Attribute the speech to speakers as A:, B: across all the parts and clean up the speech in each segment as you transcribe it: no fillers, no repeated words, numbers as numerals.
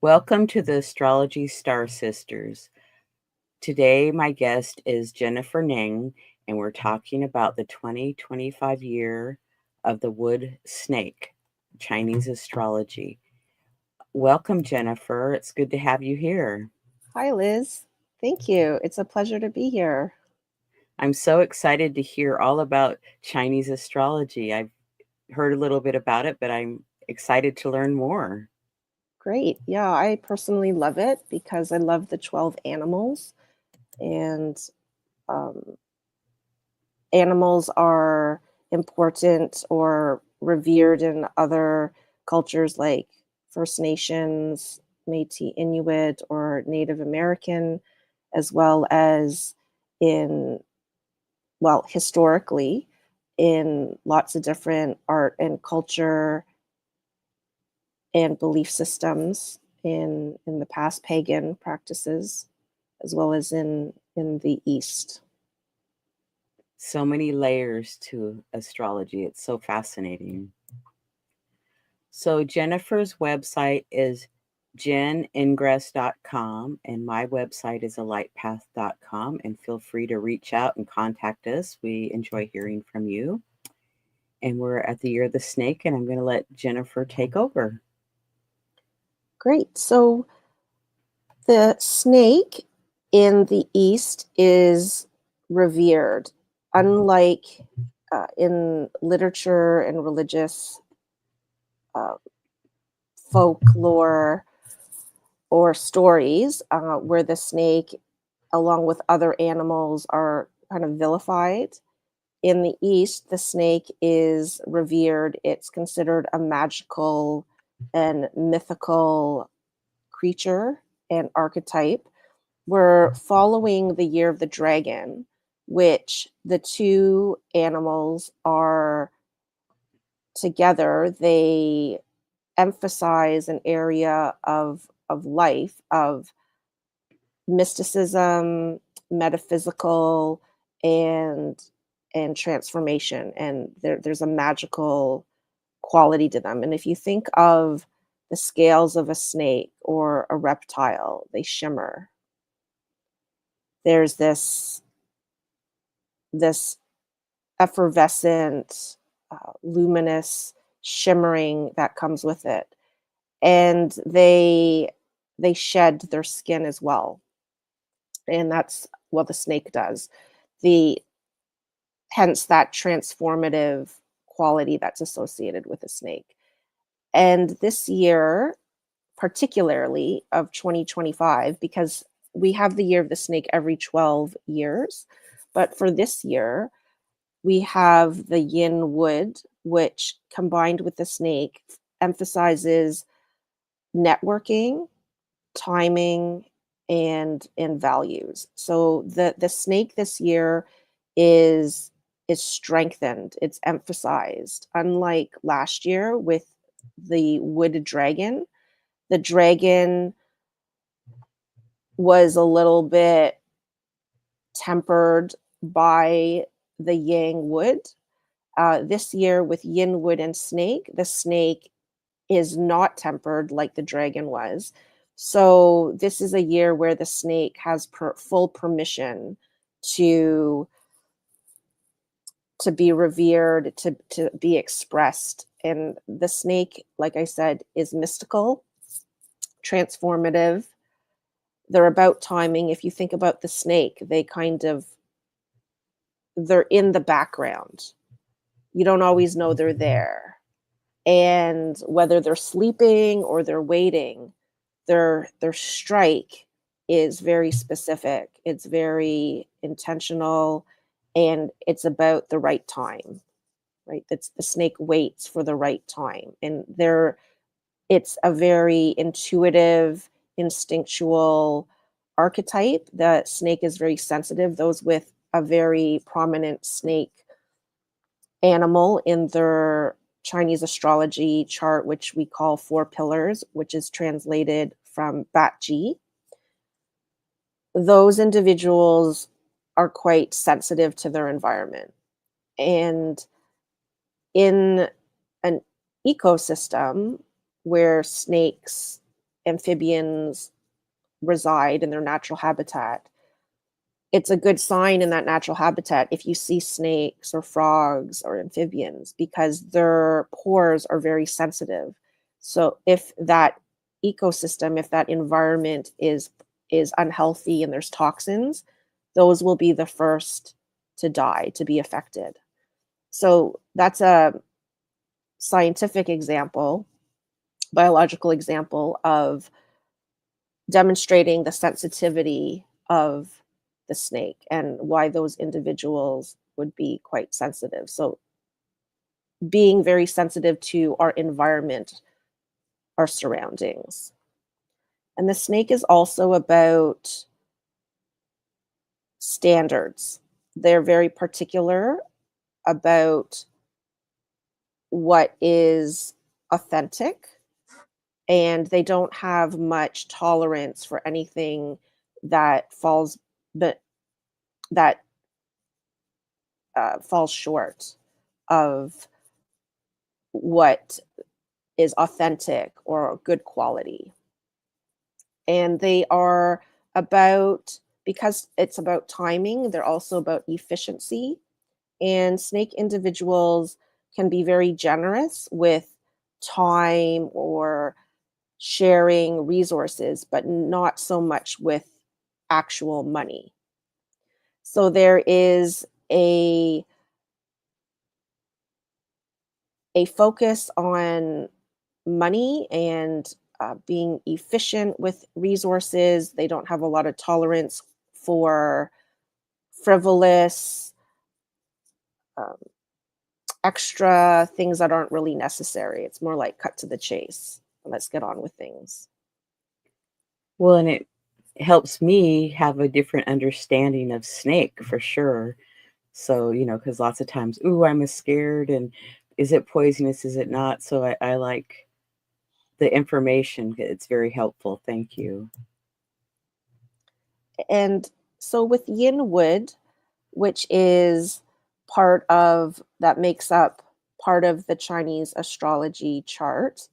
A: Welcome to the Astrology Star Sisters. Today, my guest is Jennifer Ning, and we're talking about the 2025 year of the wood snake, Chinese astrology. Welcome, Jennifer. It's good to have you here.
B: Hi, Liz. Thank you. It's a pleasure to be here.
A: I'm so excited to hear all about Chinese astrology. I've heard a little bit about it, but I'm excited to learn more.
B: Great. Yeah, I personally love it because I love the 12 animals, and um, animals are important or revered in other cultures like First Nations, Métis Inuit, or Native American, as well as in, well, historically, in lots of different art and culture and belief systems in the past pagan practices as well as in the East.
A: So many layers to astrology. It's so fascinating. So Jennifer's website is jeningress.com and my website is alightpath.com, and feel free to reach out and contact us. We enjoy hearing from you. And we're at the year of the snake, and I'm going to let Jennifer take over.
B: Great. So the snake in the East is revered, unlike in literature and religious uh, folklore or stories, where the snake, along with other animals, are kind of vilified. In the East, the snake is revered. It's considered a magical and mythical creature and archetype. We're following the year of the dragon, which the two animals are together. They emphasize an area of life, of mysticism, metaphysical, and transformation, and there's a magical quality to them. And if you think of the scales of a snake or a reptile, they shimmer. There's this effervescent, luminous shimmering that comes with it, and they shed their skin as well, and that's what the snake does. The Hence that transformative quality that's associated with a snake. And this year, particularly of 2025, because we have the year of the snake every 12 years, but for this year, we have the yin wood, which combined with the snake emphasizes networking, timing, and values. So the snake this year is strengthened, it's emphasized. Unlike last year with the wood dragon, the dragon was a little bit tempered by the yang wood. This year with yin wood and snake, the snake is not tempered like the dragon was. So this is a year where the snake has full permission to be revered, to be expressed. And the snake, like I said, is mystical, transformative. They're about timing. If you think about the snake, they're in the background. You don't always know they're there. And whether they're sleeping or they're waiting, their strike is very specific. It's very intentional, and it's about the right time, right? That's the snake waits for the right time, and it's a very intuitive, instinctual archetype. The snake is very sensitive. Those with a very prominent snake animal in their Chinese astrology chart, which we call four pillars, which is translated from Bat Ji, those individuals are quite sensitive to their environment. And in an ecosystem where snakes amphibians reside in their natural habitat, it's a good sign in that natural habitat if you see snakes or frogs or amphibians because their pores are very sensitive. So if that ecosystem, if that environment is unhealthy and there's toxins, those will be the first to die, to be affected. So that's a scientific example, biological example of demonstrating the sensitivity of the snake and why those individuals would be quite sensitive. So, being very sensitive to our environment, our surroundings. And the snake is also about standards. They're very particular about what is authentic, and they don't have much tolerance for anything that but that falls short of what is authentic or good quality. And they are about, because it's about timing, they're also about efficiency. And snake individuals can be very generous with time or sharing resources, but not so much with actual money. So there is a focus on money and being efficient with resources. They don't have a lot of tolerance for frivolous, um, extra things that aren't really necessary. It's more like cut to the chase. Let's get on with things.
A: Well, and it helps me have a different understanding of snake for sure. So, because lots of times, ooh, I'm scared, and is it poisonous? Is it not? So I like the information. It's very helpful. Thank you.
B: And so with yin wood, which is part of that makes up part of the Chinese astrology chart,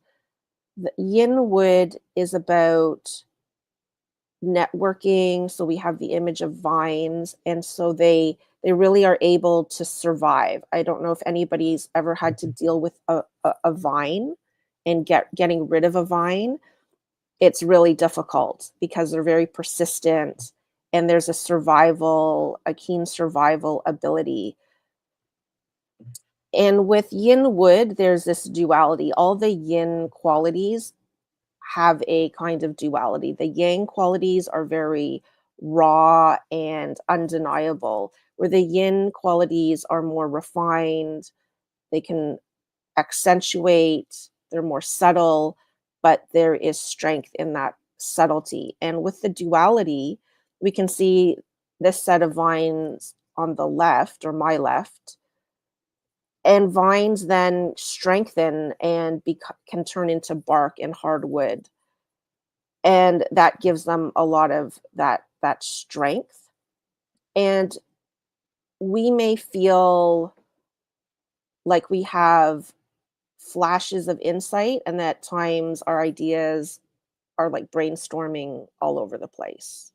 B: the yin wood is about networking. So we have the image of vines, and so they really are able to survive. I don't know if anybody's ever had to deal with a vine and getting rid of a vine. It's really difficult because they're very persistent, and there's a keen survival ability. And with yin wood, there's this duality. All the yin qualities have a kind of duality. The yang qualities are very raw and undeniable, where the yin qualities are more refined. They can accentuate, they're more subtle, but there is strength in that subtlety. And with the duality, we can see this set of vines on the left, or my left, and vines then strengthen and can turn into bark and hardwood, and that gives them a lot of that strength. And we may feel like we have flashes of insight, and at times our ideas are like brainstorming all over the place.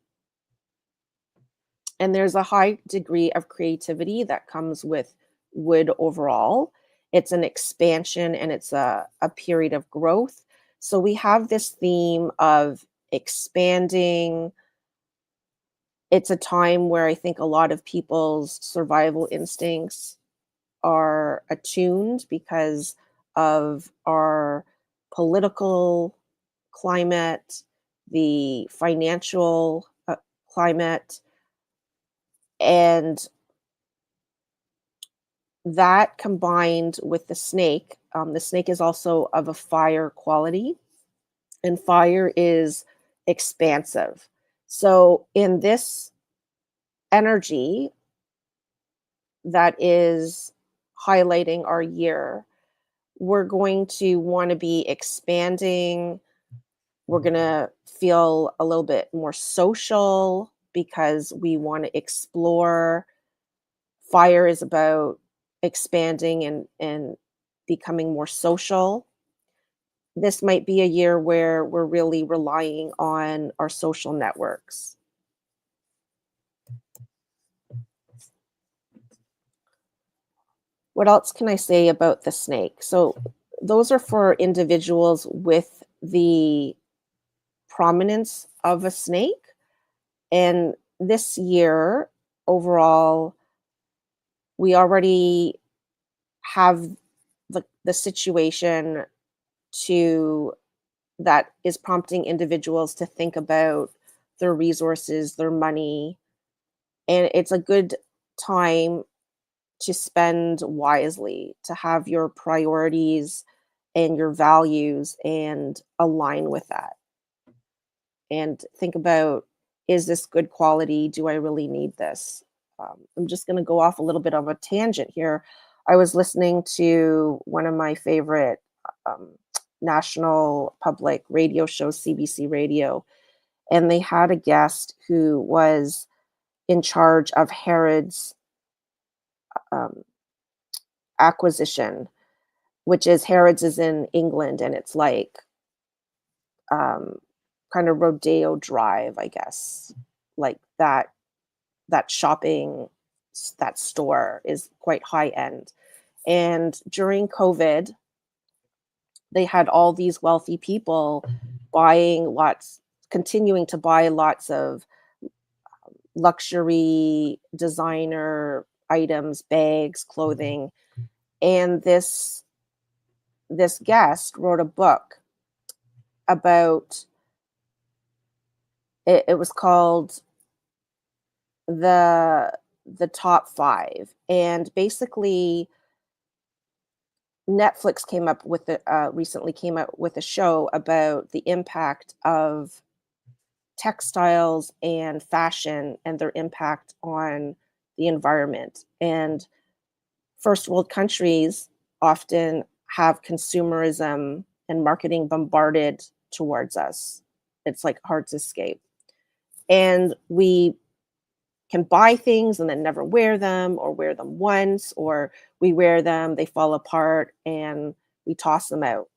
B: And there's a high degree of creativity that comes with wood overall. It's an expansion, and it's a period of growth. So we have this theme of expanding. It's a time where I think a lot of people's survival instincts are attuned because of our political climate, the financial climate, and that combined with the snake is also of a fire quality, and fire is expansive. So, in this energy that is highlighting our year, we're going to want to be expanding. We're going to feel a little bit more social because we want to explore. Fire is about expanding and becoming more social. this might be a year where we're really relying on our social networks. What else can I say about the snake? So, those are for individuals with the prominence of a snake. And this year, overall, we already have the situation to that is prompting individuals to think about their resources, their money, and it's a good time to spend wisely, to have your priorities and your values and align with that. And think about, is this good quality? Do I really need this? I'm just going to go off a little bit of a tangent here. I was listening to one of my favorite um, national public radio shows, CBC Radio, and they had a guest who was in charge of Herod's um, acquisition, which is Harrods is in England, and it's like um, kind of Rodeo Drive, I guess. Like that shopping that store is quite high end. And during COVID, they had all these wealthy people buying lots, continuing to buy lots of luxury designer items, bags, clothing. And this guest wrote a book about it. It was called the the top 5, and basically Netflix came up with the recently came out with a show about the impact of textiles and fashion and their impact on the environment. And first world countries often have consumerism and marketing bombarded towards us. It's like hard to escape. And we can buy things and then never wear them, or wear them once, or we wear them, they fall apart, and we toss them out.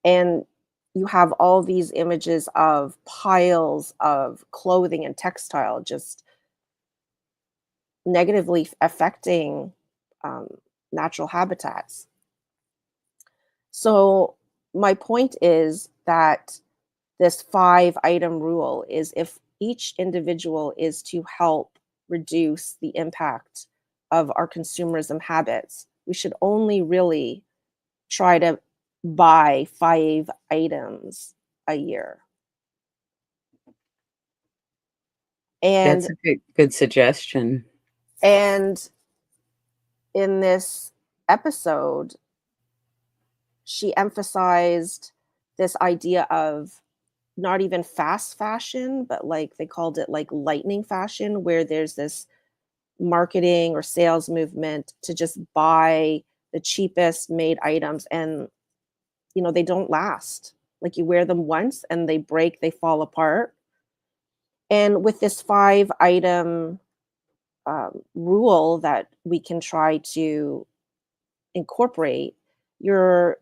B: And you have all these images of piles of clothing and textile just negatively affecting um, natural habitats. So, my point is that this 5 item rule is, if each individual is to help reduce the impact of our consumerism habits, we should only really try to buy 5 items a year.
A: That's
B: And
A: a good suggestion.
B: and in this episode, she emphasized this idea of not even fast fashion, but like they called it like lightning fashion, where there's this marketing or sales movement to just buy the cheapest made items, and they don't last. Like, you wear them once and they break, they fall apart. And with this 5 item rule that we can try to incorporate, you're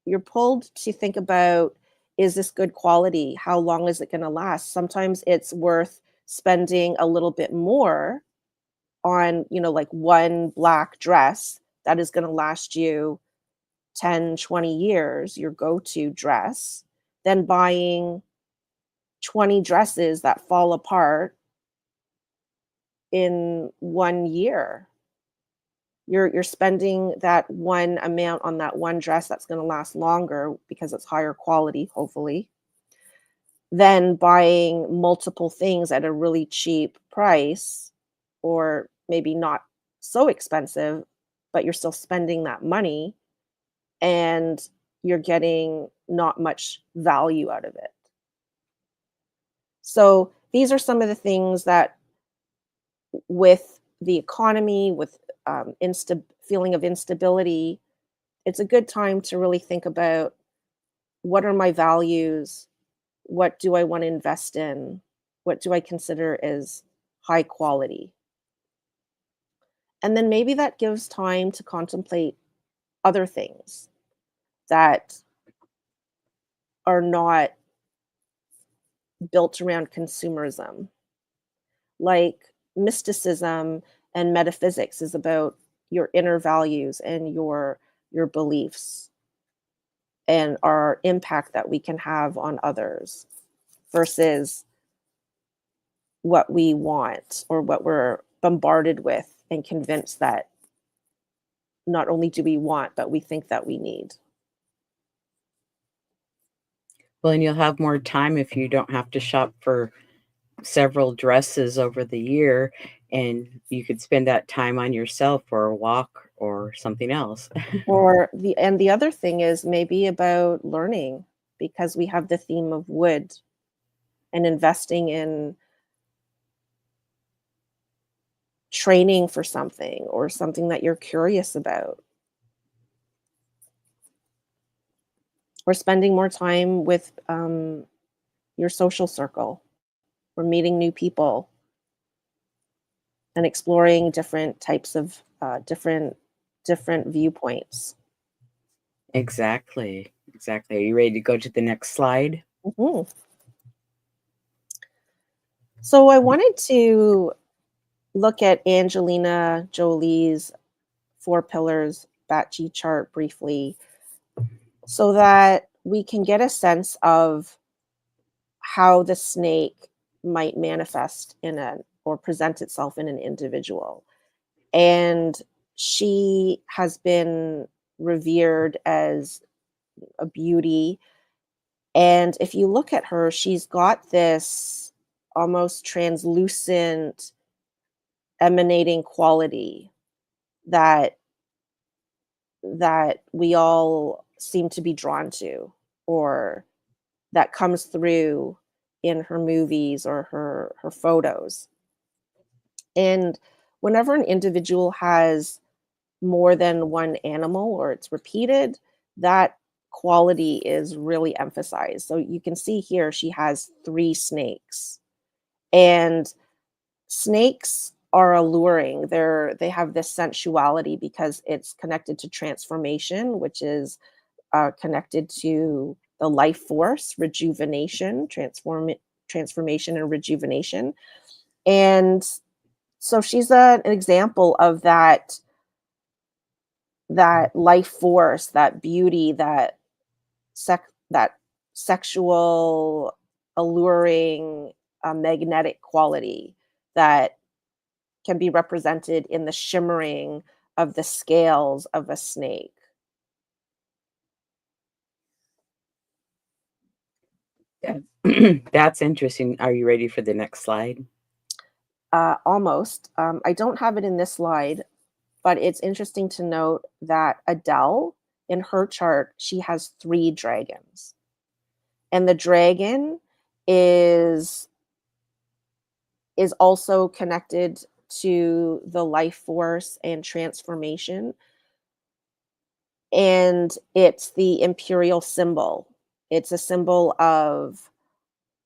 B: you're pulled to think about, is this good quality? How long is it going to last? Sometimes it's worth spending a little bit more on, like one black dress that is going to last you 10, 20 years, your go-to dress, than buying 20 dresses that fall apart in 1 year. You're spending that one amount on that one dress that's going to last longer because it's higher quality, hopefully, than buying multiple things at a really cheap price, or maybe not so expensive, but you're still spending that money and you're getting not much value out of it. So these are some of the things that, with the economy, with feeling of instability, it's a good time to really think about, what are my values? What do I want to invest in? What do I consider as high quality? And then maybe that gives time to contemplate other things. that are not built around consumerism. Like mysticism and metaphysics is about your inner values and your beliefs and our impact that we can have on others versus what we want or what we're bombarded with and convinced that not only do we want, but we think that we need.
A: Well, and you'll have more time if you don't have to shop for several dresses over the year, and you could spend that time on yourself or a walk or something else.
B: Or the other thing is maybe about learning because we have the theme of wood and investing in training for something or something that you're curious about, or spending more time with your social circle or meeting new people and exploring different types of different viewpoints.
A: Exactly. Exactly. Are you ready to go to the next slide?
B: Mhm. So I wanted to look at Angelina Jolie's four pillars Batchi chart briefly so that we can get a sense of how the snake might manifest in a or present itself in an individual. And she has been revered as a beauty. And if you look at her, she's got this almost translucent, emanating quality that we all seem to be drawn to, or that comes through in her movies or her photos. And whenever an individual has more than one animal or it's repeated, that quality is really emphasized. So you can see here she has three snakes. And snakes are alluring. They have this sensuality because it's connected to transformation, which is connected to the life force, rejuvenation, transformation and rejuvenation. And so she's an example of that life force, that beauty, that sexual alluring magnetic quality that can be represented in the shimmering of the scales of a snake.
A: Yeah. That's interesting. Are you ready for the next slide?
B: Almost. I don't have it in this slide, but it's interesting to note that Adele, in her chart, she has three dragons. And the dragon is also connected to the life force and transformation, and it's the imperial symbol. It's a symbol of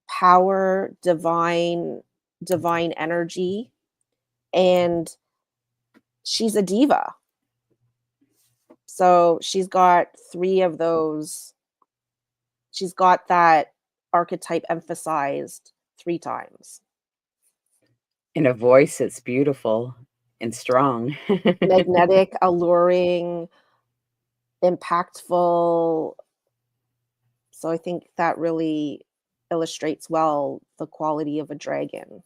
B: power, divine energy, and she's a diva. So she's got three of those. She's got that archetype emphasized three times.
A: In a voice that's beautiful and strong.
B: Magnetic, alluring, impactful. So I think that really illustrates well the quality of a dragon.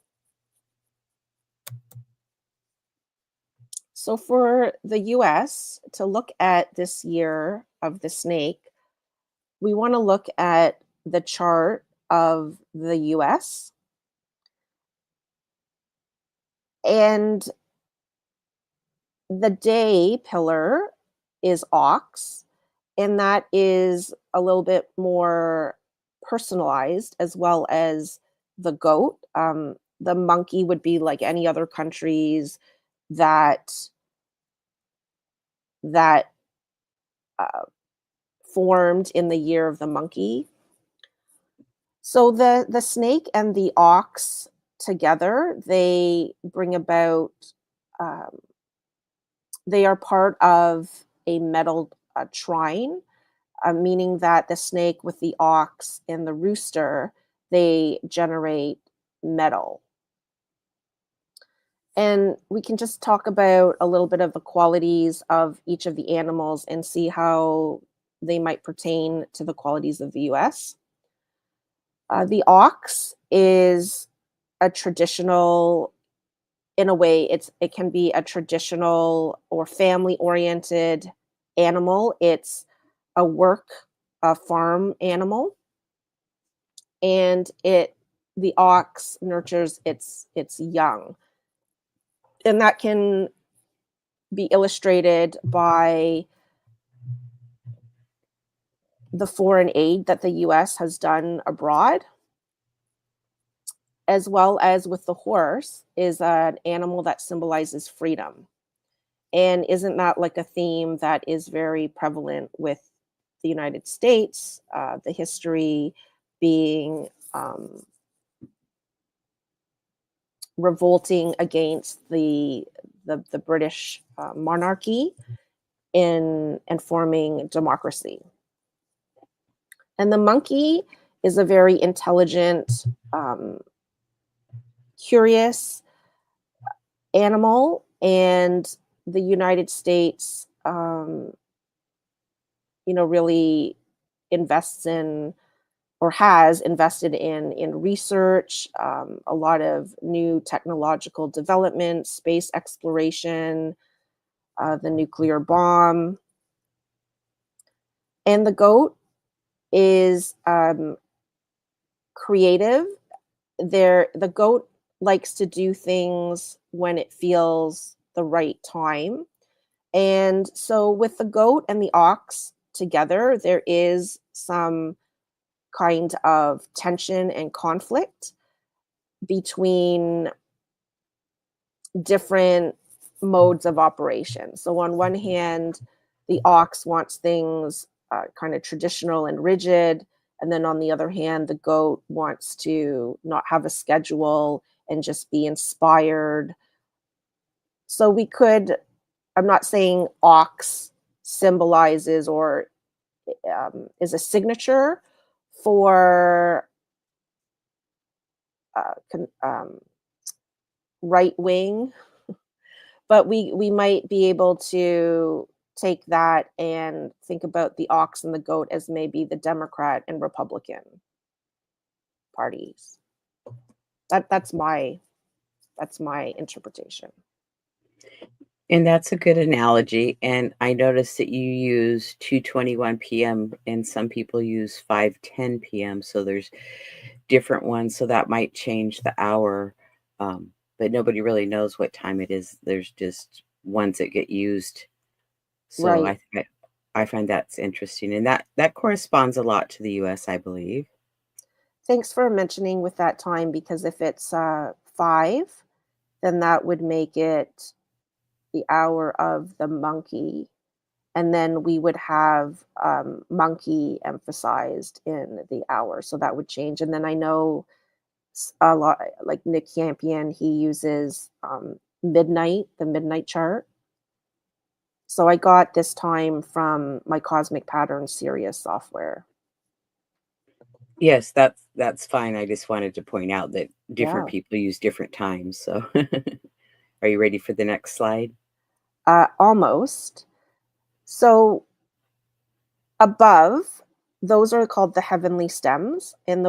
B: So for the US, to look at this year of the snake, we want to look at the chart of the US. And the day pillar is ox, and that is a little bit more personalized, as well as the goat. The monkey would be like any other countries that that uh, formed in the year of the monkey. So the snake and the ox together, they bring about. They are part of a metal trine. meaning that the snake with the ox and the rooster, they generate metal. And we can just talk about a little bit of the qualities of each of the animals and see how they might pertain to the qualities of the US. The ox is a traditional, in a way, it can be a traditional or family oriented animal. It's a farm animal, and the ox nurtures its young. And that can be illustrated by the foreign aid that the US has done abroad, as well as with the horse, is an animal that symbolizes freedom. And isn't that like a theme that is very prevalent with the United States? The history being revolting against the British monarchy in forming democracy. And the monkey is a very intelligent, curious animal, and the United States, really invests in, or has invested in research, a lot of new technological development, space exploration, the nuclear bomb. And the goat is creative. The goat likes to do things when it feels the right time. And so with the goat and the ox together, there is some kind of tension and conflict between different modes of operation. So on one hand, the ox wants things kind of traditional and rigid, and then on the other hand, the goat wants to not have a schedule and just be inspired. So we could, I'm not saying ox symbolizes or is a signature for right wing, but we might be able to take that and think about the ox and the goat as maybe the Democrat and Republican parties. That's my interpretation.
A: And that's a good analogy, and I noticed that you use 2:21 PM, and some people use 5:10 PM, so there's different ones, so that might change the hour, but nobody really knows what time it is. There's just ones that get used, so
B: Right.
A: I find that's interesting, and that corresponds a lot to the US, I believe.
B: Thanks for mentioning with that time, because if it's 5, then that would make it the hour of the monkey, and then we would have monkey emphasized in the hour, so that would change. And then I know a lot, like Nick Campion, he uses the midnight chart. So I got this time from my Cosmic Pattern Sirius software.
A: Yes, that's fine, I just wanted to point out that different
B: Yeah.
A: people use different times, so are you ready for the next slide?
B: Almost. So above, those are called the heavenly stems, and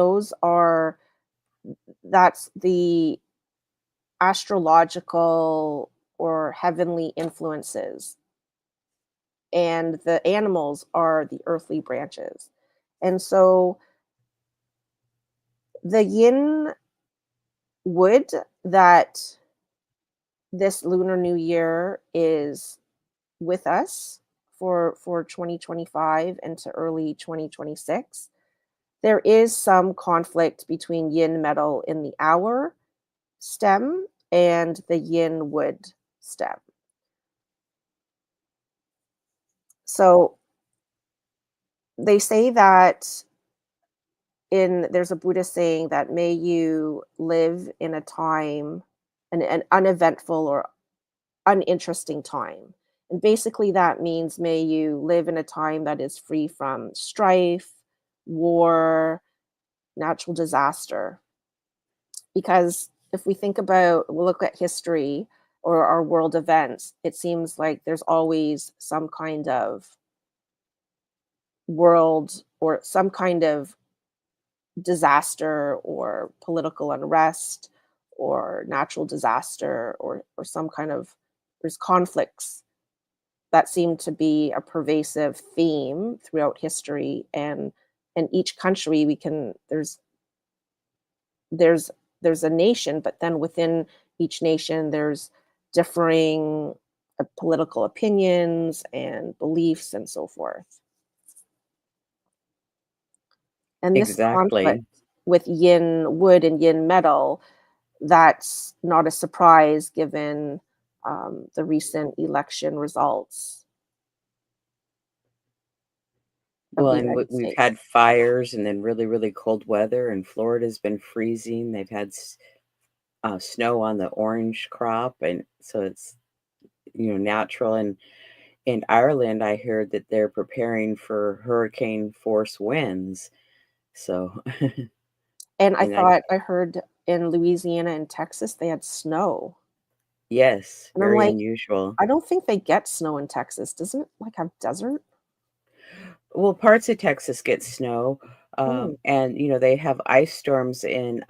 B: that's the astrological or heavenly influences, and the animals are the earthly branches. And so the yin wood that this lunar new year is with us for 2025 into early 2026, there is some conflict between yin metal in the hour stem and the yin wood stem. So they say that, there's a Buddhist saying that may you live in a time, an uneventful or uninteresting time. And basically, that means may you live in a time that is free from strife, war, natural disaster. Because if we think about, we look at history or our world events, it seems like there's always some kind of world or some kind of disaster or political unrest or natural disaster or some kind of, there's conflicts that seem to be a pervasive theme throughout history. And in each country we can, there's there's a nation, but then within each nation there's differing political opinions and beliefs and so forth. And this conflict
A: Exactly.
B: with yin wood and yin metal, that's not a surprise given the recent election results of
A: Well,
B: the
A: and
B: United
A: we've
B: States.
A: had fires and then really, really cold weather, and Florida's been freezing. They've had snow on the orange crop, and so it's, natural. And in Ireland, I heard that they're preparing for hurricane force winds. So,
B: And I
A: and I
B: thought I heard in Louisiana and Texas they had snow.
A: yes,
B: And I'm
A: very
B: like,
A: unusual.
B: I don't think they get snow in Texas. Doesn't it like have desert?
A: Well, parts of Texas get snow,
B: Mm.
A: and they have ice storms in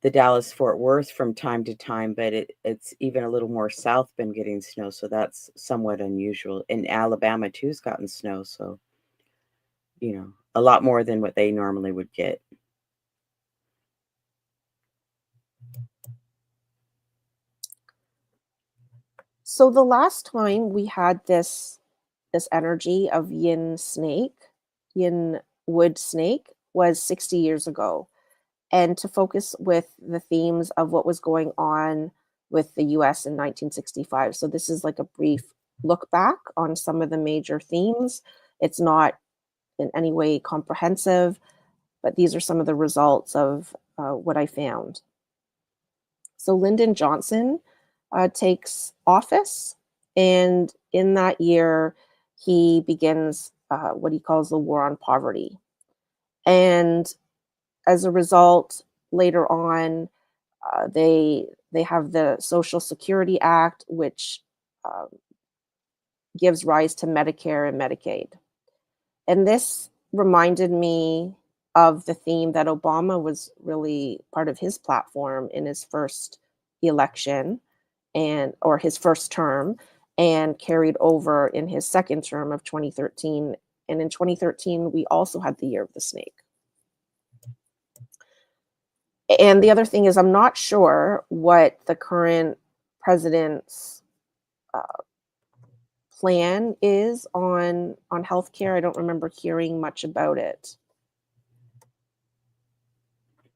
A: the Dallas Fort Worth from time to time, but it's even a little more south been getting snow, so that's somewhat unusual. And Alabama too's gotten snow, so a lot more than what they normally would get.
B: So the last time we had this energy of yin snake, yin wood snake was 60 years ago. And to focus with the themes of what was going on with the US in 1965. So this is like a brief look back on some of the major themes. It's not in any way comprehensive, but these are some of the results of what I found. So Lyndon Johnson takes office, and in that year, he begins what he calls the war on poverty. And as a result, later on, they have the Social Security Act, which uh, gives rise to Medicare and Medicaid. And this reminded me of the theme that Obama was really part of his platform in his first election and or his first term and carried over in his second term of 2013. And in 2013 we also had the year of the snake. And the other thing is I'm not sure what the current president's uh, plan is on healthcare. I don't remember hearing much about it.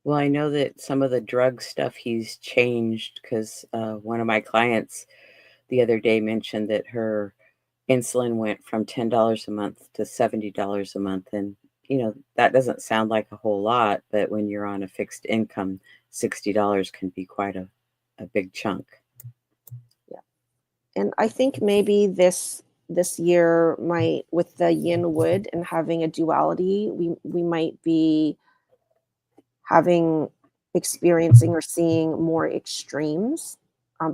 A: Well, I know that some of the drug stuff he's changed because one of my clients the other day mentioned that her insulin went from $10 a month to $70 a month. And, that doesn't sound like a whole lot, but when you're on a fixed income, $60 can be quite a big chunk.
B: Yeah. And I think maybe this year might, with the yin wood and having a duality, we might be having experiencing or seeing more extremes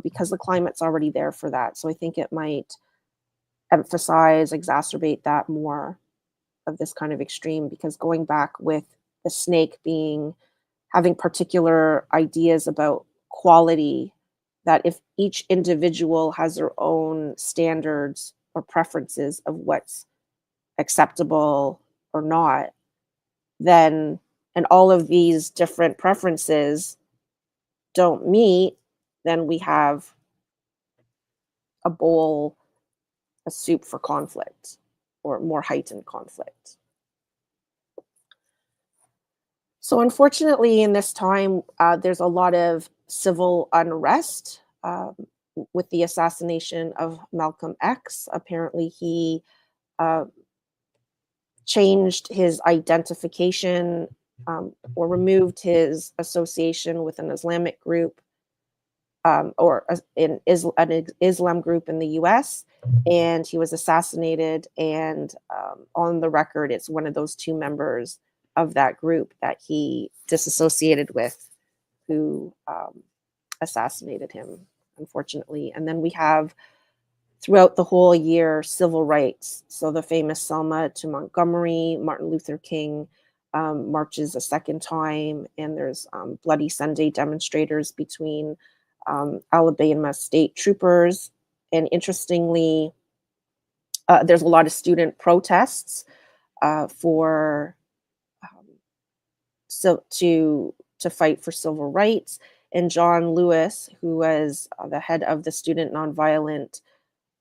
B: because the climate's already there for that. So I think it might emphasize, exacerbate that more of this kind of extreme, because going back with the snake being having particular ideas about quality, that if each individual has their own standards or preferences of what's acceptable or not, then, and all of these different preferences don't meet, then we have a bowl, a soup for conflict or more heightened conflict. So, unfortunately, in this time, there's a lot of civil unrest with the assassination of Malcolm X. Apparently, he uh, changed his identification or removed his association with an Islamic group. or in an Islam group in the US, and he was assassinated. And on the record, it's one of those two members of that group that he disassociated with who assassinated him, unfortunately. And then we have throughout the whole year civil rights. So the famous Selma to Montgomery, Martin Luther King marches a second time, and there's Bloody Sunday demonstrators between Alabama state troopers. And interestingly, there's a lot of student protests for so to fight for civil rights. And John Lewis, who was the head of the Student Nonviolent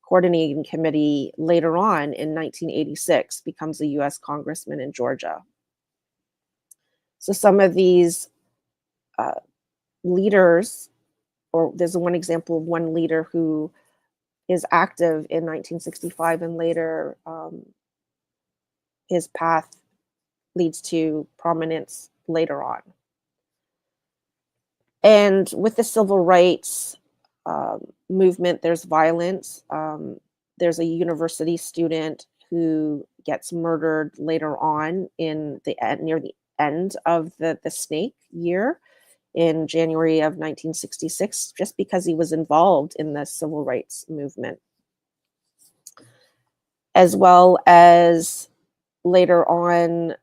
B: Coordinating Committee later on in 1986, becomes a US congressman in Georgia. So some of these leaders, or there's one example of one leader who is active in 1965 and later his path leads to prominence later on. And with the civil rights movement, there's violence. There's a university student who gets murdered later on in the near the end of the snake year in January of 1966, just because he was involved in the civil rights movement. As well as later on,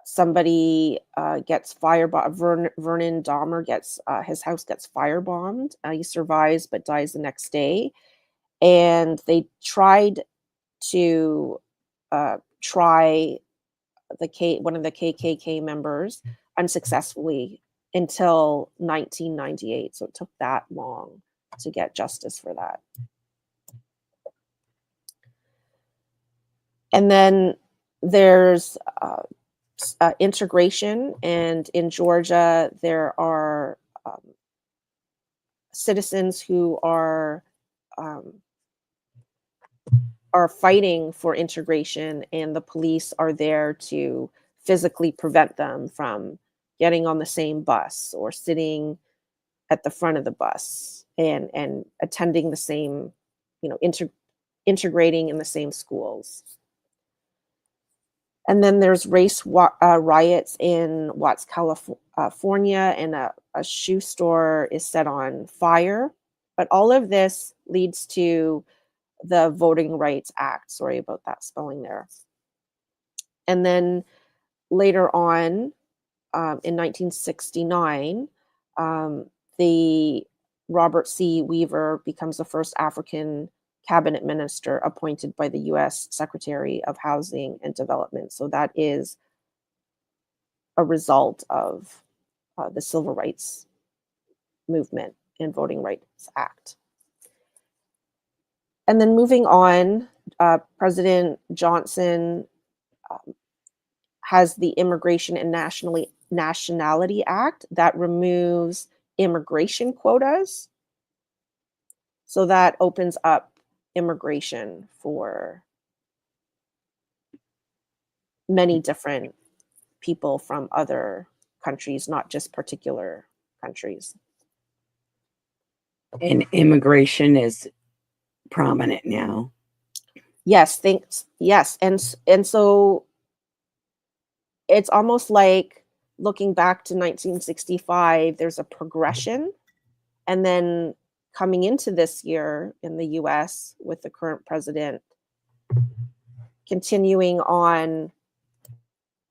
B: somebody gets firebombed. Vernon Dahmer gets his house gets firebombed. He survives but dies the next day. And they tried to try one of the KKK members unsuccessfully until 1998. So it took that long to get justice for that. And then there's integration, and in Georgia there are citizens who are fighting for integration, and the police are there to physically prevent them from getting on the same bus or sitting at the front of the bus and attending the same, integrating in the same schools. And then there's race riots in Watts, California, and a shoe store is set on fire. But all of this leads to the Voting Rights Act. Sorry about that spelling there. And then later on, in 1969, the Robert C. Weaver becomes the first African cabinet minister appointed by the U.S. Secretary of Housing and Development. So that is a result of the Civil Rights Movement and Voting Rights Act. And then moving on, President Johnson has the Immigration and Nationality Act that removes immigration quotas. So that opens up immigration for many different people from other countries, not just particular countries.
A: And immigration is prominent now.
B: Yes, thanks. Yes, and so it's almost like looking back to 1965, there's a progression, and then coming into this year in the US with the current president continuing on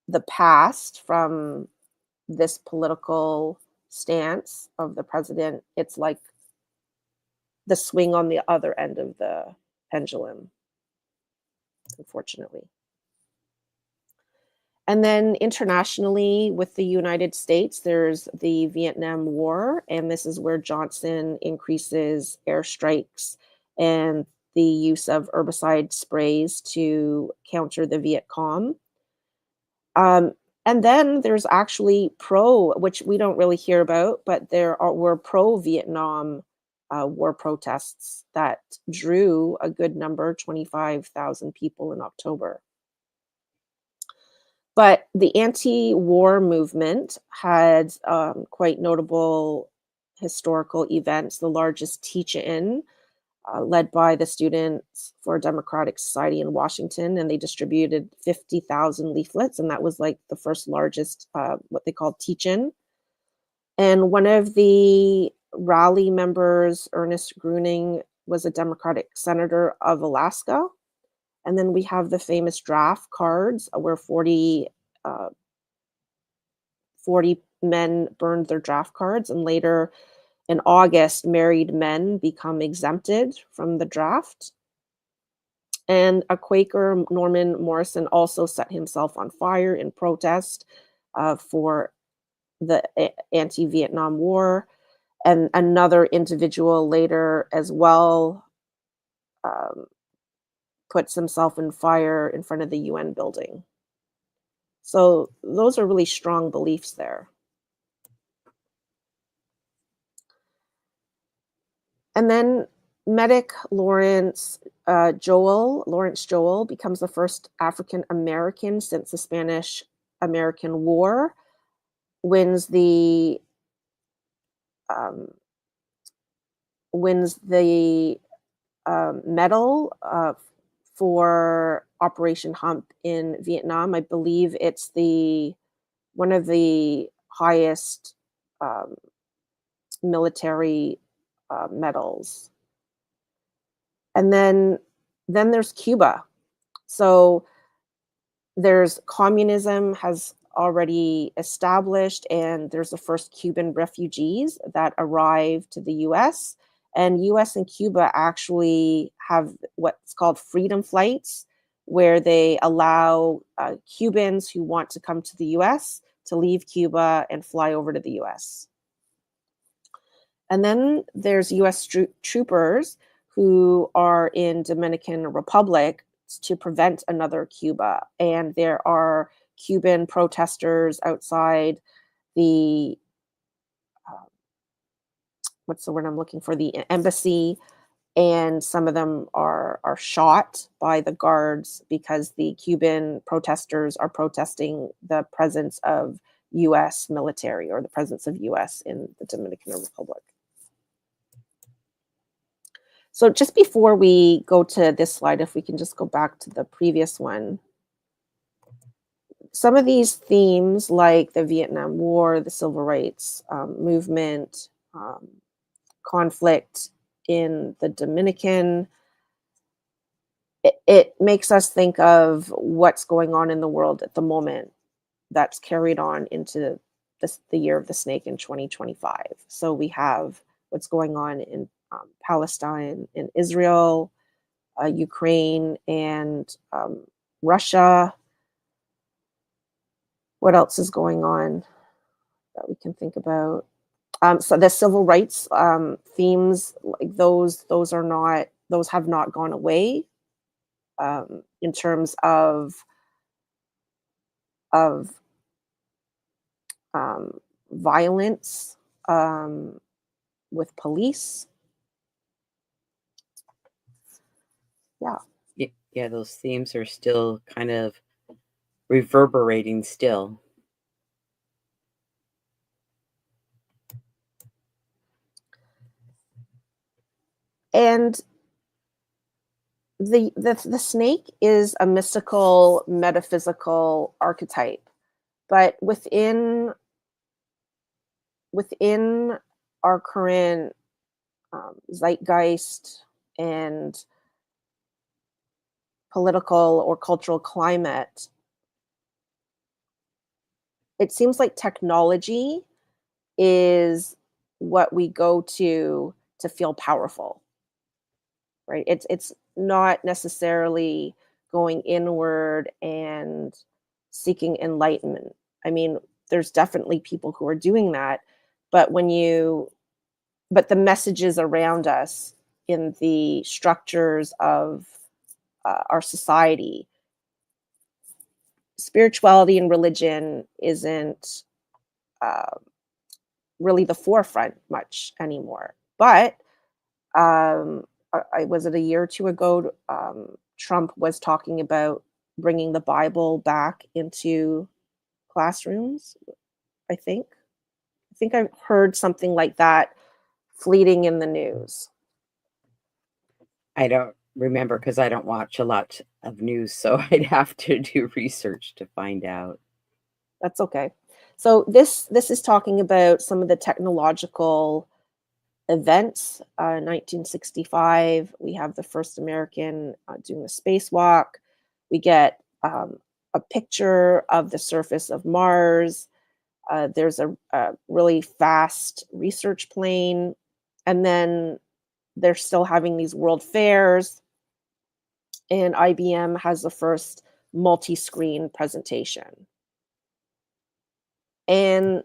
B: the past from this political stance of the president, it's like the swing on the other end of the pendulum, unfortunately. And then internationally with the United States, there's the Vietnam War, and this is where Johnson increases airstrikes and the use of herbicide sprays to counter the Viet Cong. And then there's actually which we don't really hear about, but were pro-Vietnam war protests that drew a good number, 25,000 people in October. But the anti-war movement had quite notable historical events, the largest teach-in led by the Students for a Democratic Society in Washington, and they distributed 50,000 leaflets, and that was like the first largest, what they call teach-in. And one of the rally members, Ernest Gruening, was a Democratic senator of Alaska. And then we have the famous draft cards where 40 men burned their draft cards, and later in August, married men become exempted from the draft. And a Quaker, Norman Morrison, also set himself on fire in protest for the anti-Vietnam War. And another individual later as well um, puts himself in fire in front of the UN building. So those are really strong beliefs there. And then medic Lawrence Joel becomes the first African American since the Spanish American War, wins the um, medal for Operation Hump in Vietnam. I believe it's the one of the highest um, military medals. And then there's Cuba. So there's communism has already established, and there's the first Cuban refugees that arrived to the US. And US and Cuba actually have what's called freedom flights, where they allow Cubans who want to come to the US to leave Cuba and fly over to the US. And then there's US troopers who are in Dominican Republic to prevent another Cuba. And there are Cuban protesters outside the what's the word I'm looking for? The embassy, and some of them are shot by the guards because the Cuban protesters are protesting the presence of US military, or the presence of US in the Dominican Republic. So just before we go to this slide, if we can just go back to the previous one. Some of these themes, like the Vietnam War, the Civil Rights movement, conflict in the Dominican, it makes us think of what's going on in the world at the moment that's carried on into the year of the snake in 2025. So we have what's going on in Palestine, in Israel, Ukraine, and Russia. What else is going on that we can think about? So the civil rights themes, like those have not gone away in terms of violence with police. Yeah.
A: Yeah, those themes are still kind of reverberating still.
B: And the snake is a mystical, metaphysical archetype, but within our current zeitgeist and political or cultural climate, it seems like technology is what we go to feel powerful, right? It's not necessarily going inward and seeking enlightenment. I mean, there's definitely people who are doing that, but but the messages around us in the structures of our society, spirituality and religion isn't uh, really the forefront much anymore. But I was it a year or two ago, Trump was talking about bringing the Bible back into classrooms. I think I heard something like that fleeting in the news.
A: I don't remember because I don't watch a lot of news, so I'd have to do research to find out.
B: That's okay. So this is talking about some of the technological events. 1965, we have the first American doing a spacewalk. We get a picture of the surface of Mars. There's a really fast research plane, and then they're still having these world fairs, and IBM has the first multi-screen presentation. And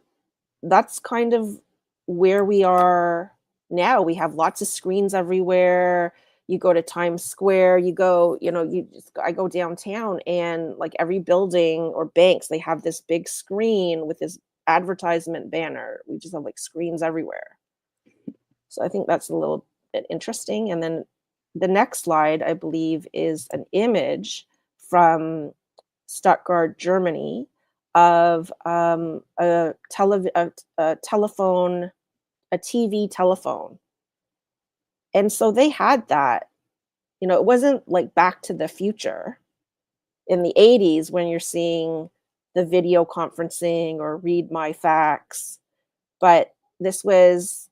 B: that's kind of where we are now. We have lots of screens everywhere. You go to Times Square, you go, I go downtown, and like every building or banks, they have this big screen with this advertisement banner. We just have like screens everywhere. So I think that's a little bit interesting. And then the next slide, I believe, is an image from Stuttgart, Germany, of a telephone, a TV telephone. And so they had that. It wasn't like Back to the Future in the 80s when you're seeing the video conferencing or read my fax, but this was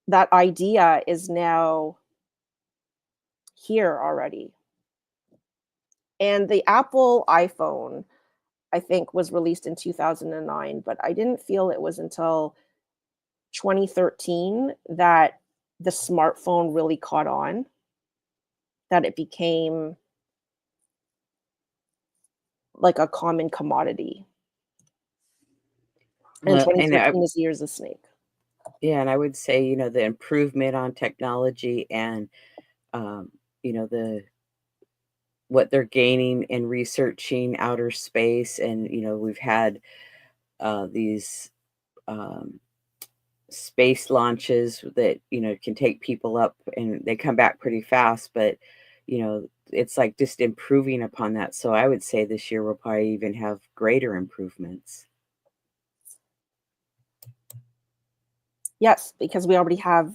B: that idea is now here already. And the Apple iPhone, I think, was released in 2009, but I didn't feel it was until 2013 that the smartphone really caught on, that it became like a common commodity. And
A: Well, and
B: 2013 is the years of snake.
A: yeah, and I would say, the improvement on technology and, um, the what they're gaining in researching outer space, and we've had these um, space launches that can take people up, and they come back pretty fast, but it's like just improving upon that. So I would say this year we'll probably even have greater improvements.
B: Yes, because we already have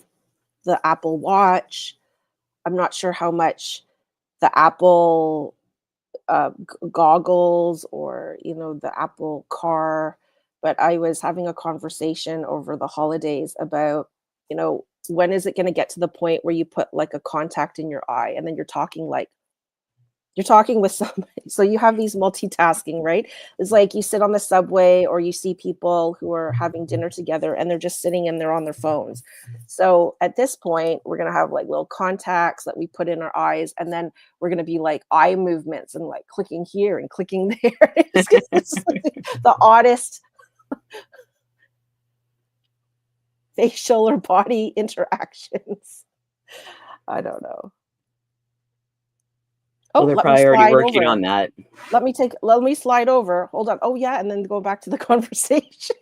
B: the Apple Watch. I'm not sure how much the Apple goggles or the Apple car, but I was having a conversation over the holidays about when is it going to get to the point where you put like a contact in your eye and then you're talking with somebody. So you have these multitasking, right? It's like you sit on the subway or you see people who are having dinner together and they're just sitting and they're on their phones. So at this point, we're going to have like little contacts that we put in our eyes, and then we're going to be like eye movements and like clicking here and clicking there. It's like the oddest facial or body interactions. I don't know.
A: Well,
B: Oh,
A: they're
B: let me
A: probably already
B: slide
A: working
B: over.
A: on that.
B: Let me slide over. Hold on. Oh yeah, and then go back to the conversation.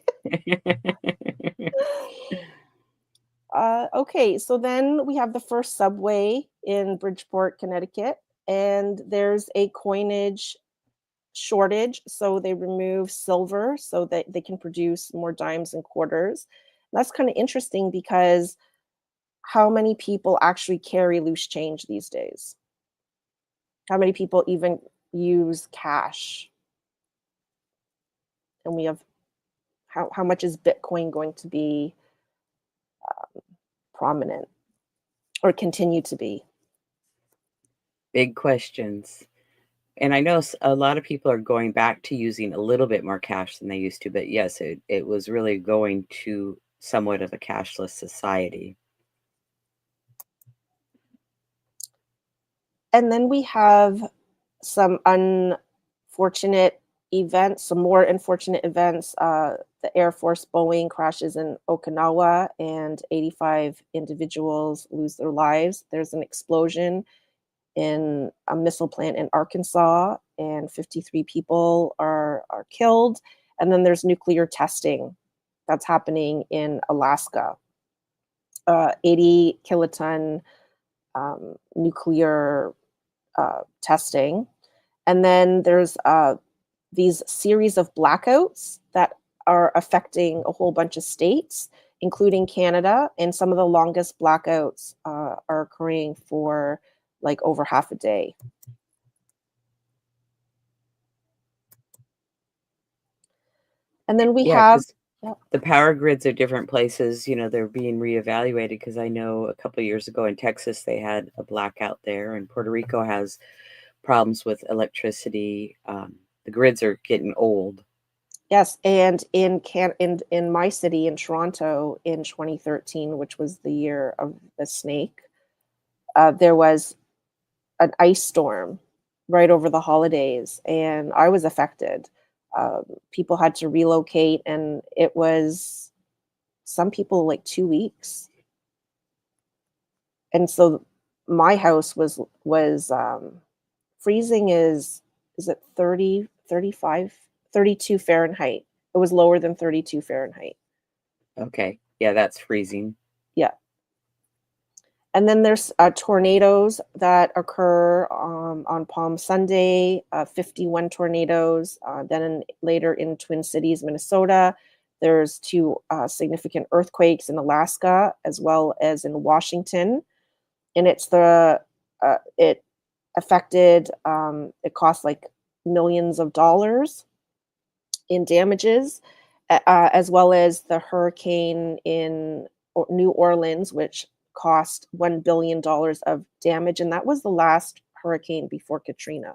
B: Okay, so then we have the first subway in Bridgeport, Connecticut, and there's a coinage shortage, so they remove silver so that they can produce more dimes and quarters. That's kind of interesting because how many people actually carry loose change these days? How many people even use cash? And we have how much is Bitcoin going to be prominent or continue to be?
A: Big questions. And I know a lot of people are going back to using a little bit more cash than they used to, but yes, it was really going to somewhat of a cashless society.
B: And then we have some unfortunate events, some more unfortunate events. The Air Force Boeing crashes in Okinawa and 85 individuals lose their lives. There's an explosion in a missile plant in Arkansas, and 53 people are killed. And then there's nuclear testing that's happening in Alaska. 80 kiloton nuclear testing. And then there's these series of blackouts that are affecting a whole bunch of states. including Canada, and some of the longest blackouts are occurring for like over half a day. And then we
A: Yeah,
B: have,
A: because
B: yeah,
A: the power grids are different places, they're being reevaluated because I know a couple of years ago in Texas, they had a blackout there, and Puerto Rico has problems with electricity. The grids are getting old.
B: yes, and in my city in Toronto in 2013, which was the year of the snake, there was an ice storm right over the holidays, and I was affected. People had to relocate, and it was some people like 2 weeks. And so my house was freezing is it 30, 35, 32 Fahrenheit. It was lower than 32 Fahrenheit.
A: Okay. Yeah, that's freezing.
B: Yeah. And then there's tornadoes that occur on Palm Sunday, 51 tornadoes. Later in Twin Cities, Minnesota, there's two significant earthquakes in Alaska as well as in Washington. And it affected, it cost like millions of dollars in damages, as well as the hurricane in New Orleans, which cost $1 billion of damage. And that was the last hurricane before Katrina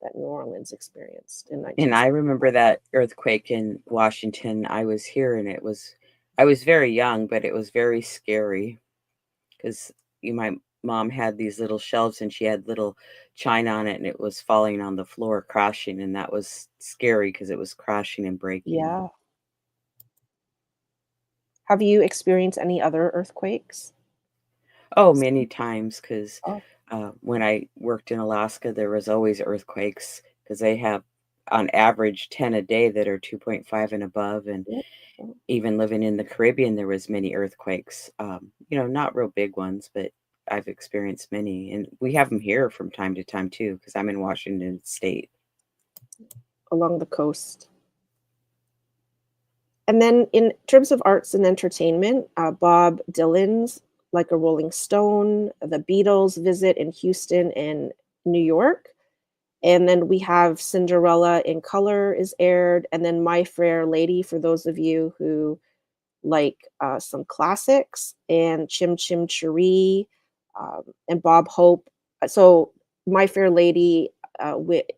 B: that New Orleans experienced in
A: And I
B: 1960.
A: remember that earthquake in Washington. I was here, and I was very young, but it was very scary because my mom had these little shelves and she had little china on it, and it was falling on the floor, crashing. And that was scary because it was crashing and breaking.
B: Yeah. Have you experienced any other earthquakes?
A: Oh, many times, 'cause,
B: Oh,
A: when I worked in Alaska, there was always earthquakes because they have, on average, 10 a day that are 2.5 and above, and
B: yeah. Oh,
A: even living in the Caribbean, there was many earthquakes, not real big ones, but I've experienced many, and we have them here from time to time too, because 'cause I'm in Washington State.
B: along the coast. And then in terms of arts and entertainment, Bob Dylan's Like a Rolling Stone, the Beatles visit in Houston and New York. And then we have Cinderella in Color is aired. And then My Fair Lady, for those of you who like some classics, and Chim Chim Cheree, and Bob Hope. So My Fair Lady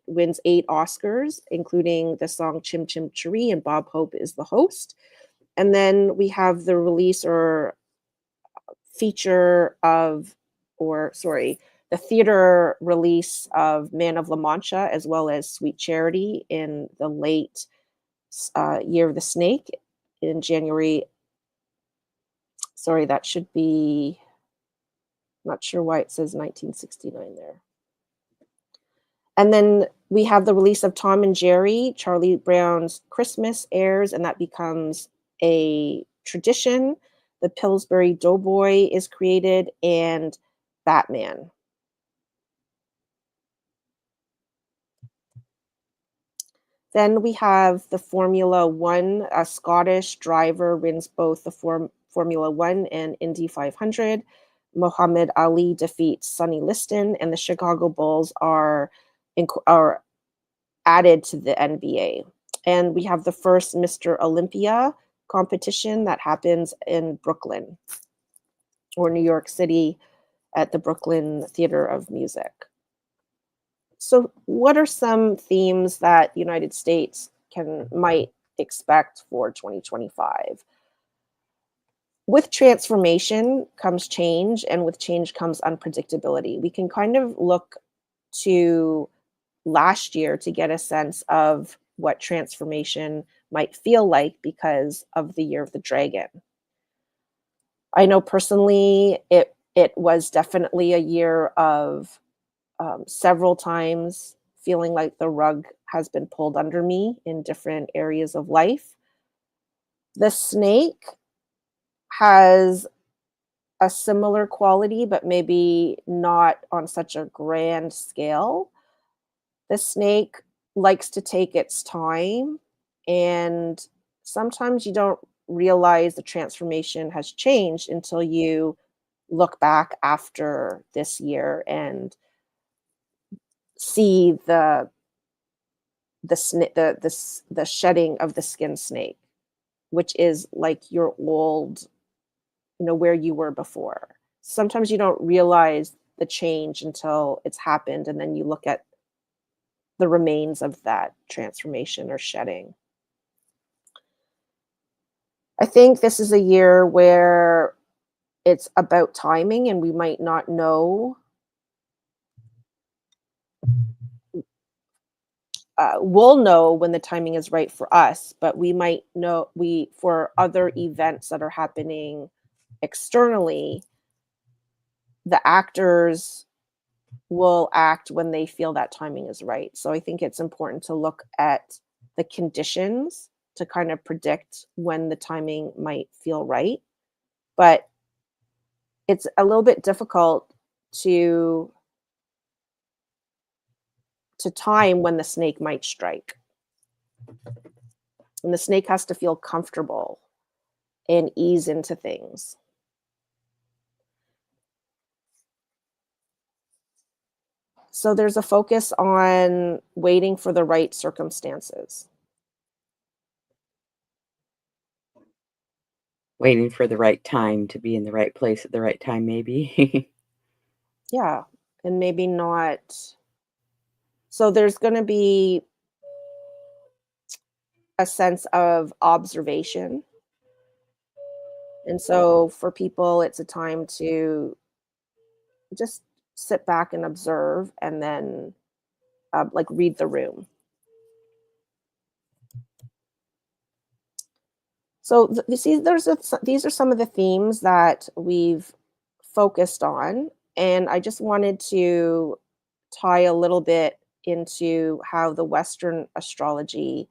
B: wins 8 Oscars, including the song Chim Chim Cheree, and Bob Hope is the host. And then we have the release or feature of, or sorry, the theater release of Man of La Mancha, as well as Sweet Charity in the late Year of the Snake in January. Sorry, that should be, not sure why it says 1969 there. And then we have the release of Tom and Jerry, Charlie Brown's Christmas airs, and that becomes a tradition. The Pillsbury Doughboy is created, and Batman. Then we have the Formula One. A Scottish driver wins both the Formula One and Indy 500. Muhammad Ali defeats Sonny Liston, and the Chicago Bulls are added to the NBA. And we have the first Mr. Olympia competition that happens in Brooklyn or New York City at the Brooklyn Theater of Music. So, what are some themes that United States can might expect for 2025? With transformation comes change, and with change comes unpredictability. We can kind of look to last year to get a sense of what transformation might feel like because of the year of the dragon. I know personally it was definitely a year of several times feeling like the rug has been pulled under me in different areas of life. The snake has a similar quality, but maybe not on such a grand scale. The snake likes to take its time, and sometimes you don't realize the transformation has changed until you look back after this year and see the shedding of the skin snake, which is like your old, where you were before. Sometimes you don't realize the change until it's happened, and then you look at the remains of that transformation or shedding. I think this is a year where it's about timing, and we might not know. We'll know when the timing is right for us, but we might know for other events that are happening externally, the actors will act when they feel that timing is right. So I think it's important to look at the conditions to kind of predict when the timing might feel right. But it's a little bit difficult to time when the snake might strike. And the snake has to feel comfortable and ease into things. So there's a focus on waiting for the right circumstances.
A: Waiting for the right time to be in the right place at the right time, maybe.
B: Yeah, and maybe not. So there's going to be a sense of observation. And so for people, it's a time to just sit back and observe and then like read the room. So you see, these are some of the themes that we've focused on, and I just wanted to tie a little bit into how the Western astrology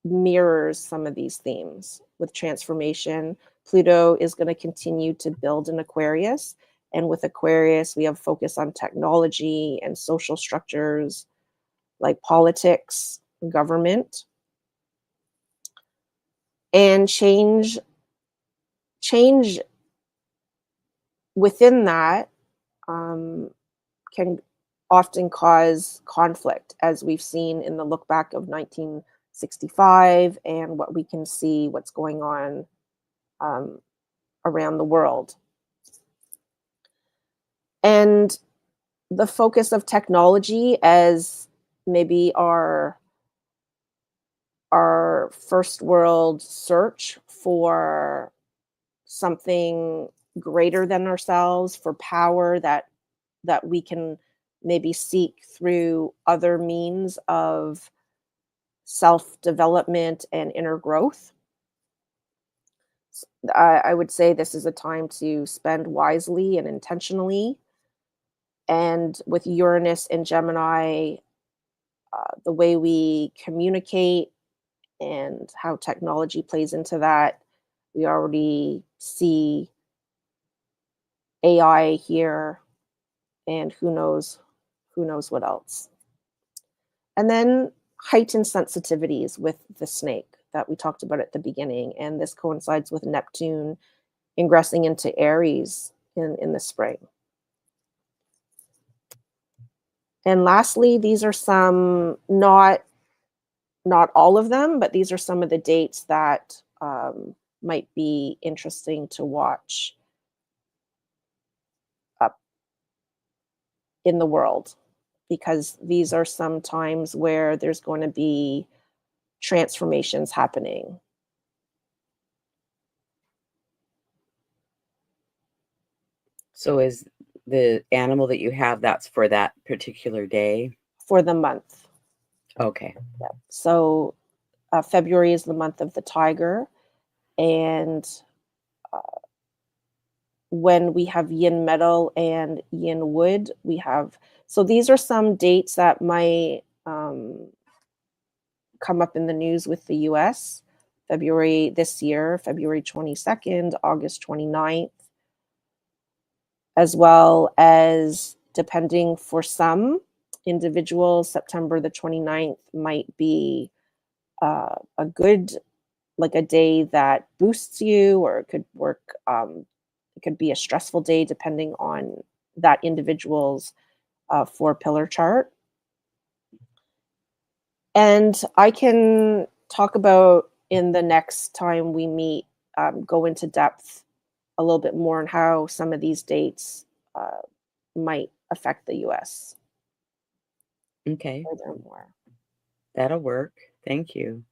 B: mirrors some of these themes with transformation. Pluto is going to continue to build in Aquarius, and with Aquarius, we have focus on technology and social structures like politics, government, and change within that um, can often cause conflict, as we've seen in the look back of 1965 and what we can see what's going on um, around the world. And the focus of technology as maybe our first world search for something greater than ourselves, for power that we can maybe seek through other means of self-development and inner growth. I would say this is a time to spend wisely and intentionally. And with Uranus and Gemini, the way we communicate and how technology plays into that, we already see AI here, and who knows what else. And then heightened sensitivities with the snake that we talked about at the beginning. And this coincides with Neptune ingressing into Aries in the spring. And lastly, these are some, not all of them, but these are some of the dates that might be interesting to watch up in the world, because these are some times where there's going to be transformations happening.
A: So is the animal that you have, that's for that particular day?
B: For the month.
A: Okay.
B: Yeah. So February is the month of the tiger, and when we have yin metal and yin wood, we have, so these are some dates that might come up in the news with the US. February this year, February 22nd, August 29th, as well as, depending for some individuals, September the 29th might be a good like a day that boosts you, or it could work. It could be a stressful day depending on that individual's 4 pillar chart. And I can talk about in the next time we meet, go into depth a little bit more on how some of these dates uh, might affect the US
A: Okay,
B: furthermore.
A: that'll work. Thank you.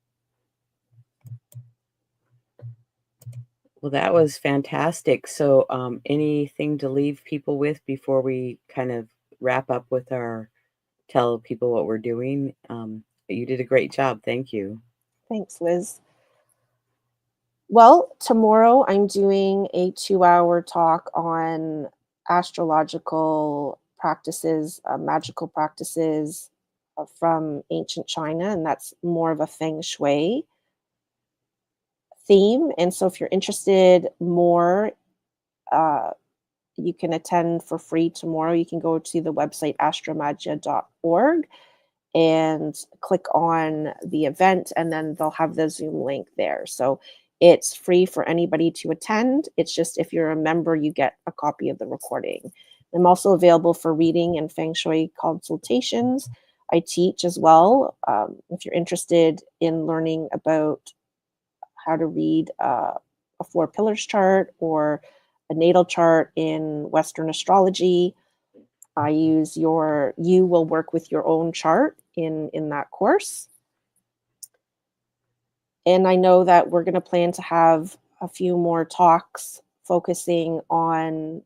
A: Well, that was fantastic. So, anything to leave people with before we kind of wrap up with our tell people what we're doing? You did a great job. Thank you.
B: Thanks, Liz. Well, tomorrow I'm doing a 2-hour talk on astrological practices, magical practices from ancient China, and that's more of a Feng Shui theme. And so, if you're interested more, uh, you can attend for free tomorrow. You can go to the website astromagia.org and click on the event, and then they'll have the Zoom link there. So it's free for anybody to attend. It's just if you're a member, you get a copy of the recording. I'm also available for reading and Feng Shui consultations. I teach as well. If you're interested in learning about how to read a 4 pillars chart or a natal chart in Western astrology, I use you will work with your own chart in that course. And I know that we're going to plan to have a few more talks focusing on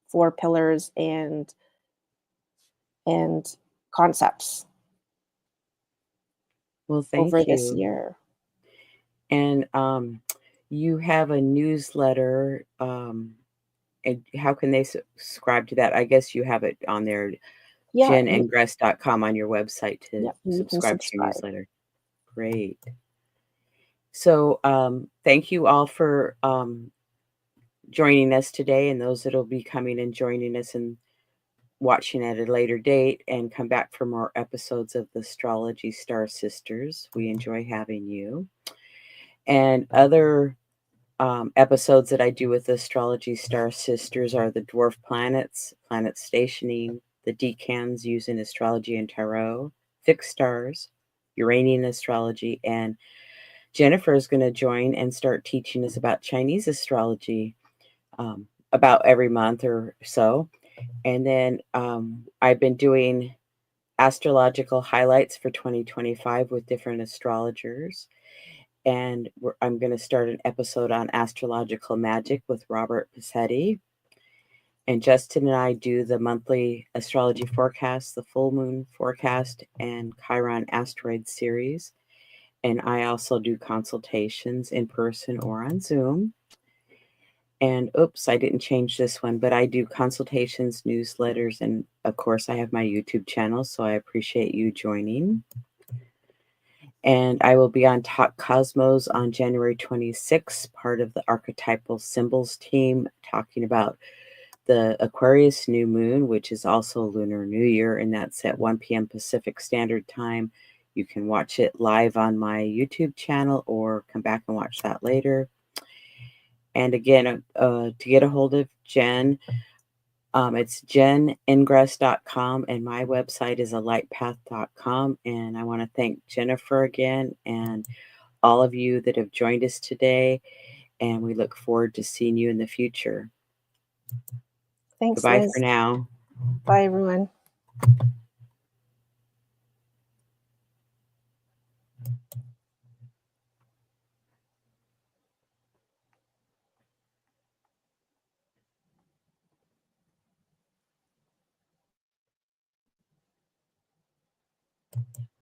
B: 4 pillars and concepts
A: Well,
B: over
A: thank
B: this
A: you.
B: year.
A: And you have a newsletter. And how can they subscribe to that? I guess you have it on there,
B: Yeah,
A: jenningress.com on your website to
B: yeah, you can
A: subscribe to your
B: subscribe.
A: newsletter. Great. So, thank you all for joining us today, and those that'll be coming and joining us and watching at a later date, and come back for more episodes of the Astrology Star Sisters. We enjoy having you. And other episodes that I do with the Astrology Star Sisters are the dwarf planets, planet stationing, the decans using astrology and tarot, fixed stars, Uranian astrology, and Jennifer is going to join and start teaching us about Chinese astrology about every month or so. And then I've been doing astrological highlights for 2025 with different astrologers. And I'm going to start an episode on astrological magic with Robert Passetti. And Justin and I do the monthly astrology forecast, the full moon forecast, and Chiron asteroid series. And I also do consultations in person or on Zoom. And oops, I didn't change this one, but I do consultations, newsletters, and of course, I have my YouTube channel. So I appreciate you joining. And I will be on Talk Cosmos on January 26th, part of the Archetypal Symbols team, talking about the Aquarius new moon, which is also Lunar New Year, and that's at 1 p.m. Pacific Standard Time. You can watch it live on my YouTube channel or come back and watch that later. And again, to get a hold of Jen, it's jenningress.com, and my website is alightpath.com. And I want to thank Jennifer again and all of you that have joined us today. And we look forward to seeing you in the future.
B: Thanks,
A: Goodbye for
B: Liz.
A: now.
B: Bye, everyone.